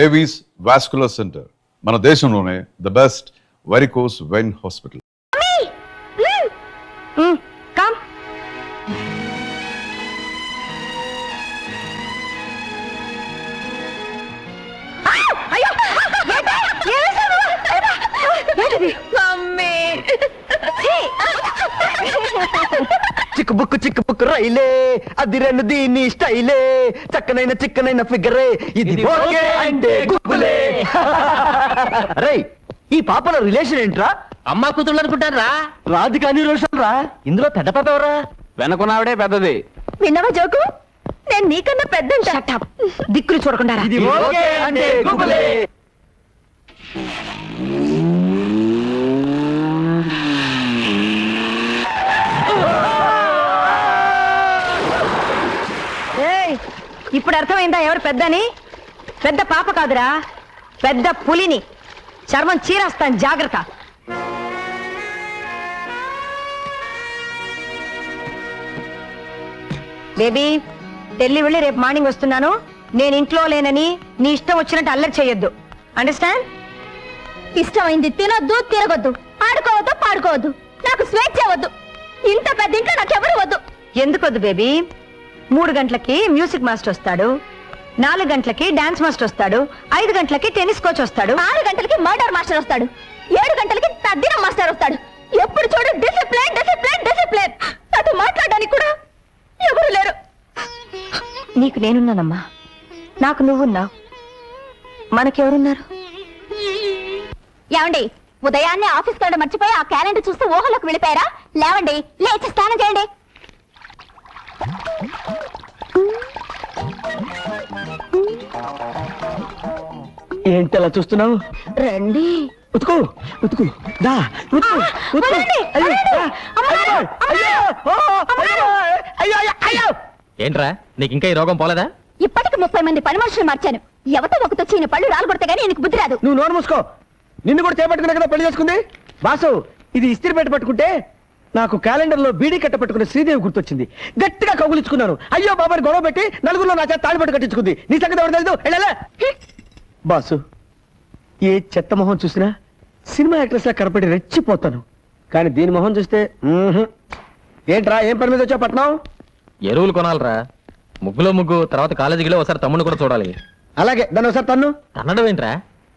Avis vascular centre మన దేశంలోనే the best varicose vein hospital. Come. చిక్కు రైలే అది రెండు దీని స్టైలే చిక్కనైన ఫిగరే ఇది ఓకే అంటే గుక్కులే. రేయ్, ఈ పాపల రిలేషన్ ఏంట్రా? అమ్మా కూతుళ్ళు అనుకుంటారా? రాధిక రోషన్ రా. ఇందులో పెద్ద పాప ఎవరా? వెనకున్నావిడే పెద్దది. విన్నవా జోకు? నేను నీకన్నా పెద్ద. దిక్కులు చూడకుండా ఇది ఓకే అంటే గుక్కులే. ఇప్పుడు అర్థమైందా ఎవరు పెద్దని? పెద్ద పాప కాదురా, పెద్ద పులిని. చర్మం చీరేస్తాను, జాగ్రత్త. బేబీ, ఢిల్లీ వెళ్ళి రేపు మార్నింగ్ వస్తున్నాను. నేను ఇంట్లో లేనని నీ ఇష్టం వచ్చినట్టు అల్లరి చేయొద్దు. అండర్స్టాండ్? ఇష్టమైంది తినొద్దు, తిరగొద్దు, ఆడుకోవద్దు, పాడుకోవద్దు. నాకు స్వేచ్ఛ వద్దు. ఇంత పెద్ద ఇంట్లో నాకెవరు వద్దు. ఎందుకొద్దు బేబీ? 3 గంటలకి మ్యూజిక్ మాస్టర్ వస్తాడు, 4 గంటలకి డాన్స్ మాస్టర్ వస్తాడు, 5 గంటలకి టెన్నిస్ కోచ్ వస్తాడు, 6 గంటలకి మర్డర్ మాస్టర్ వస్తాడు, 7 గంటలకి తద్దినం మాస్టర్ వస్తాడు. ఎప్పుడు చూడు డిసిప్లిన్ డిసిప్లిన్ డిసిప్లిన్. నాతో మాట్లాడడానికి కూడా ఎవరు లేరు. నీకు నేనున్నానమ్మా, నాకు నువ్వున్నావు, మనకెవరున్నారు? ఏమండి, ఉదయాన్నే ఆఫీస్కి వెళ్ళడం మర్చిపోయి ఆ క్యాలెండర్ చూస్తూ ఊహలోకి వెళ్ళిపోయారా? లేవండి, లేచి స్నానం చేయండి. ఏంటి అలా చూస్తున్నావు? రండి. ఉతుకు ఉతుకు దా ఉతుకు ఉతుకు. ఏంట్రా, నీకు ఇంకా ఈ రోగం పోలేదా? ఇప్పటికి 30 మంది పని మనుషులు మార్చాను. ఎవతో ఒకతో చీని పళ్ళు రాలగొడితే గానీ నీకు బుద్ధి రాదు. నువ్వు నోరు మూసుకో. నిన్ను కూడా చేపట్టుకునే కదా పెళ్లి చేసుకుంది. బాసు, ఇది ఇస్త్రీ పెట్టి పట్టుకుంటే నాకు క్యాలెండర్ లో బీడీ కట్ట పట్టుకున్న శ్రీదేవి గుర్తొచ్చింది. గట్టిగా కౌగులించుకున్నాను. అయ్యో బాబాని గొడవ పెట్టి నలుగురిలో నా చేత తాళి పట్టు కట్టించుకుంది. నీ సంగతి ఎవరు తెలుసు? వెళ్ళలే. బాసు, ఏ చెత్త మొహం చూసినా సినిమా యాక్ట్రెస్ లా కనపడి రెచ్చిపోతాను. కానీ దీని మొహం చూస్తే ఏంట్రా, ఏం పని మీద వచ్చా పట్నం? ఎరువులు కొనాలరా. ముగ్గులో ముగ్గు, తర్వాత కాలేజీలో ఒకసారి తమ్ముడు కూడా చూడాలి. అలాగే, దాన్ని ఒకసారి తన్ను. తన్నడం ఏంట్రా?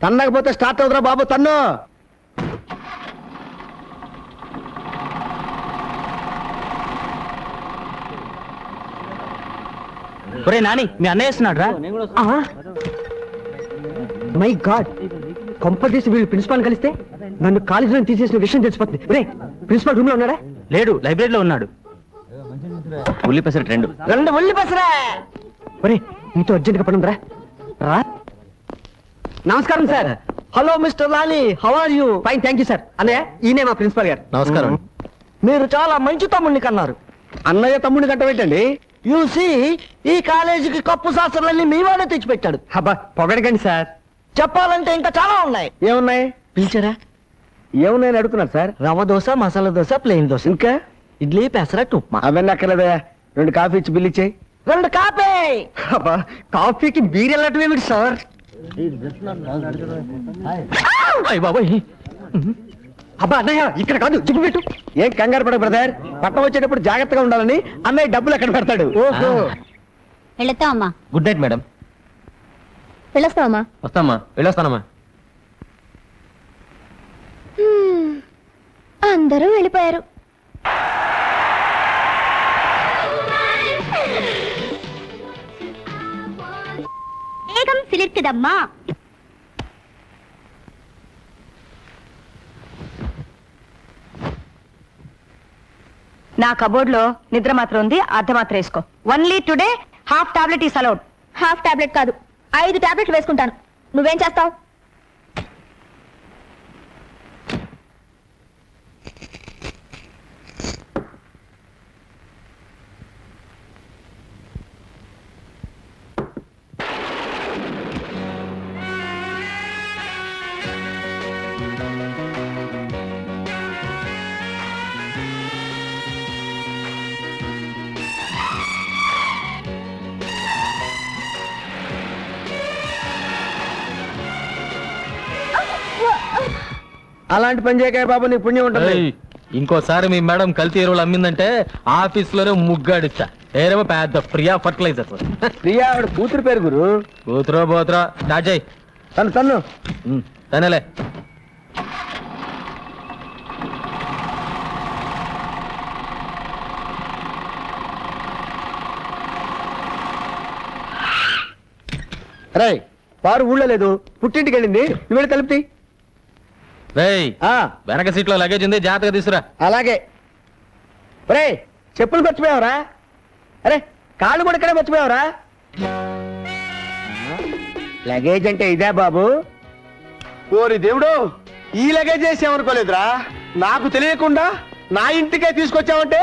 తన్నకపోతే స్టార్ట్ అవుతురా బాబు, తన్ను. ఒరే నాని, మీ అన్నయ్య వస్తున్నాడు రా. మై గాడ్, కొంపదీసి వీళ్ళు ప్రిన్సిపాల్ కలిస్తే నన్ను కాలేజీలో తీసేసిన విషయం తెలిసిపోతుంది. రే, ప్రిన్సిపాల్ రూమ్ లో ఉన్నాడా? లేడు, లైబ్రరీలో ఉన్నాడు. ఉల్లి పెసరట్ 2 ఉల్లి పెసరా. ఒరే, నీతో అర్జెంట్ గా పనుందిరా. రా. నమస్కారం sir. Hello mister Lali, how are you? Fine, thank you sir. అన్నయ్య, ఈయనే మా ప్రిన్సిపాల్ గారు. నమస్కారం. మీరు చాలా మంచి తమ్ముడిని కన్నారు. అన్నయ్య తమ్ముడిని కంట పెట్టండి. యూసి, ఈ కాలేజీకి కప్పు శాస్త్రాలన్నీ మీ వాడే తెచ్చిపెట్టాడు. హబ్బా, పొగడకండి సార్. చెప్పాలంటే ఇంకా చాలా ఉన్నాయి. ఏమున్నాయి? పిలిచారా? ఏమున్నాయని అడుగుతున్నారు సార్. రవ్వ దోశ, మసాలా దోశ, ప్లెయిన్ దోశ, ఇంకా ఇడ్లీ, పెసరట్టు, ఉప్మా. అవన్నీ అక్కర్లేదా? 2 కాఫీ ఇచ్చి బిల్ ఇచ్చేయి. 2 కాఫీ. అబ్బా, కాఫీకి బీర్ వెళ్ళటమేమిటి సార్? బాబాయ్, అబ్బా అన్నయ్య, ఇక్కడ కాదు, జిప్పు పెట్టు. ఏం కంగారు పడ బ్రదర్, పట్టణం వచ్చేటప్పుడు జాగ్రత్తగా ఉండాలని అన్నయ్య డబ్బులు ఎక్కడ పెడతాడు. ఓహో. వెళతామమ్మా. Good night madam. వెళ్ళొస్తామమ్మా. వస్తామ్మా, వెళ్ళొస్తానమ్మా. అందరూ వెళ్ళిపోయారు. వేగం సిలిర్కుదమ్మా. నా కబోర్డ్ లో నిద్ర మాత్రం ఉంది, అర్ధ మాత్రం వేసుకో. Only today half tablet is allowed. Half tablet కాదు, 5 టాబ్లెట్లు వేసుకుంటాను. నువ్వేం చేస్తావు? అలాంటి పని చేయక బాబు నీ పుణ్యం ఉంటుంది. ఏయ్, ఇంకోసారి మీ మేడం కల్తీ ఎరువులు అమ్మిందంటే ఆఫీస్ లోనే ముగ్గాడిస్తా. ఏరేమో పెద్ద ప్రియా ఫర్టిలైజర్. ప్రియా ఆవిడ కూతురు పేరు గురు. కూతురో పోతురా స్టార్ట్ చేయి. తను తనేలే. రే పారు ఊళ్ళో లేదు, పుట్టింటికి వెళ్ళింది. నువ్వు వెళ్ళి తలుపుతి. రేయ్, వెనక సీట్లో లగేజ్ ఉంది, జాగ్రత్తగా తీసుకురా. అలాగే. రే చెప్పులు మర్చిపోయావరా? అరే కాళ్ళు కూడా ఇక్కడే మర్చిపోయావరా? లగేజ్ అంటే ఇదే బాబు? ఓరి దేవుడు, ఈ లగేజ్ చేసామనుకోలేదురా. నాకు తెలియకుండా నా ఇంటికే తీసుకొచ్చావంటే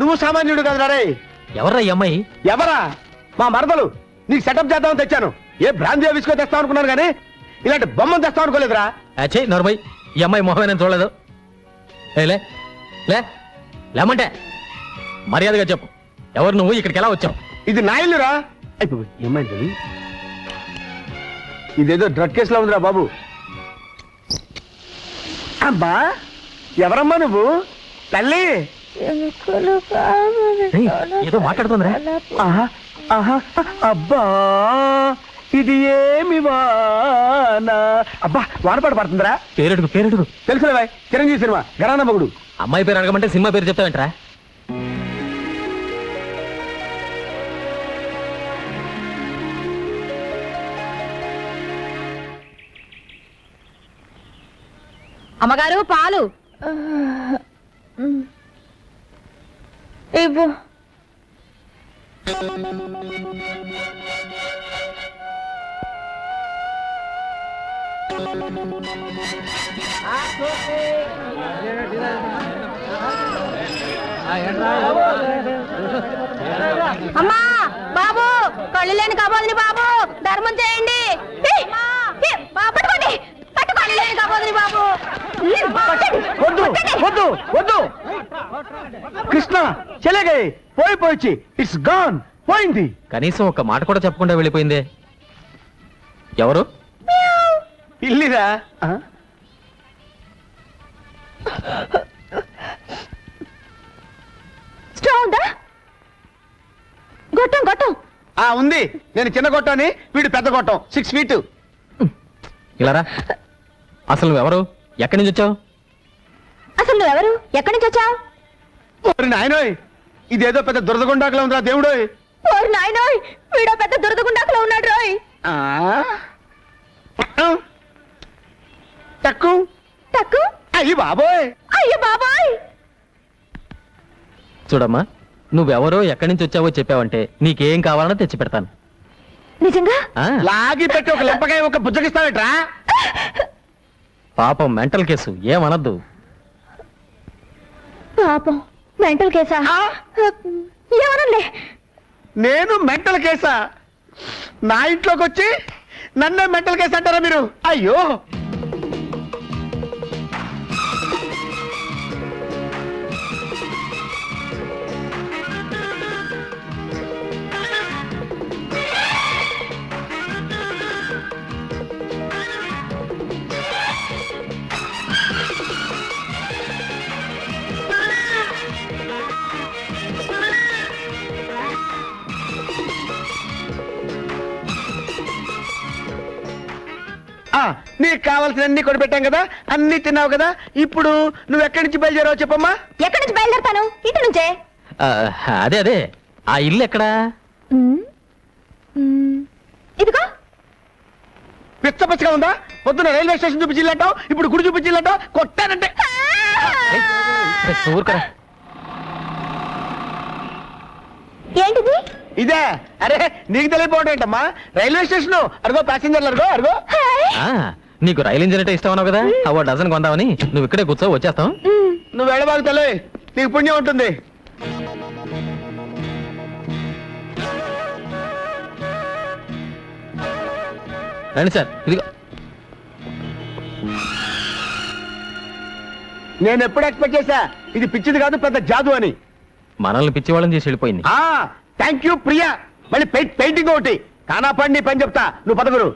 నువ్వు సామాన్యుడు కదరా. రే ఎవర్రా ఈ అమ్మాయి? ఎవరా? మా మరదలు. నీకు సెటప్ చేద్దామని తెచ్చాను. ఏ బ్రాంతి విసుకో తెస్తావు అనుకున్నాను కానీ ఇలాంటి బొమ్మను తెస్తావు అనుకోలేదురా. అచ్చే నోర్మై, ఈ అమ్మాయి మొహమే నేను చూడలేదు. లే లే లేమంటే మర్యాదగా చెప్పు, ఎవరు నువ్వు, ఇక్కడికి ఎలా వచ్చావు? ఇది నా ఇల్లురా. ఏమైంది? ఇదేదో డ్రగ్ కేసులో ఉందిరా బాబు. అబ్బా ఎవరమ్మా నువ్వు? తల్లి ఏయ్, ఏదో మాట్లాడుతుందిరా. అబ్బా ఇది ఏమి వానా? అబ్బా వానపాట పడుతుందిరా. పేరెడుగు పేరెడుగు. తెలుసులే చిరంజీవి సినిమా గరానా మగుడు. అమ్మాయి పేరు అడగమంటే సినిమా పేరు చెప్తావేంట్రా? అమ్మగారు పాలు ఇవ్వు. అమ్మా బాబు, కళ్ళు లేని కబోదిని బాబు, ధర్మం చేయండి. పట్టుకోండి, పట్టుకోండి లేని కబోదిని బాబు. వద్దు వద్దు వద్దు కృష్ణ చెలగే పోయి ఇట్స్ గాన్, పోయింది. కనీసం ఒక మాట కూడా చెప్పకుండా వెళ్ళిపోయిందే. ఎవరు? ఇల్లిరా. స్ట్రాంగ్ ఉందా? గొట్టం గొట్టం ఉంది. నేను చిన్న గొట్టాన్ని, వీడు పెద్ద గొట్టం. 6 feet. ఇలారా. అసలు నువ్వెవరు, ఎక్కడి నుంచి వచ్చావు? అసలు నువ్వెవరు, ఎక్కడి నుంచి వచ్చావు? నాయనోయ్, ఇదేదో పెద్ద దురదగుండాకులో ఉందిరా దేవుడోయ్. ఓరి నాయనోయ్, వీడో పెద్ద దురదగుండాకులో ఉన్నాడు రోయ్. Tuck tuck. అయ్యి బాబోయ్, అయ్యో బాబాయ్. చూడమ్మా, నువ్వెవరో ఎక్కడి నుంచి వచ్చావో చెప్పావంటే నీకేం కావాలన్నా తెచ్చి పెడతాను. నిజంగా? ఆ, లాగి పెట్టి ఒక లెంపకాయ ఒక బుజ్జగిస్తావేట్రా? పాపం మెంటల్ కేసు, ఏమనద్దు. పాపం మెంటల్ కేసా? ఏమనంలే. నేను మెంటల్ కేసా? నా ఇంట్లోకి వచ్చి నన్నే మెంటల్ కేసు అంటారా మీరు? అయ్యో. నీకు కావాల్సినన్ని కొని పెట్టాం కదా, అన్ని తిన్నావు కదా. ఇప్పుడు నువ్వు ఎక్కడి నుంచి బయలుదేరావు చెప్పమ్మా. ఎక్కడి నుంచి బయలుదేరతాను? ఇంటి నుంచే. ఆ, అదే అదే, ఆ ఇల్లు ఎక్కడా? ఇదిగో. పిచ్చ పిచ్చగా ఉందా? పొద్దున రైల్వే స్టేషన్ చూపించిల్లంటావు, ఇప్పుడు గుడి చూపించిల్లంటావు. కొట్టానంటే ఊరుకరా. ఏంటిది? ఇదే. అరే నీకు తెలియపోవడం ఏంటమ్మా? రైల్వే స్టేషన్ అరుగో, ప్యాసింజర్లు అరుగో అరుగో. నీకు రైలు ఇంజిన్ అంటే ఇష్టం అన్నావు కదా, అవో డజన్ కొందామని. నువ్వు ఇక్కడే కూర్చో, వచ్చేస్తాం. నువ్వు వెళ్ళబాగు తల్లి, నీకు పుణ్యం ఉంటుంది. రండి సార్, ఇదిగో. నేను ఎప్పుడు ఎక్స్పెక్ట్ చేశా ఇది పిచ్చిది కాదు, పెద్ద జాదు అని. మనల్ని పిచ్చివాళ్ళని చేసి వెళ్ళిపోయింది. Thank you Priya. మళ్ళీ పెయింటింగ్ ఒకటి కానా పడి పని చెప్తా. నువ్వు పదగురు.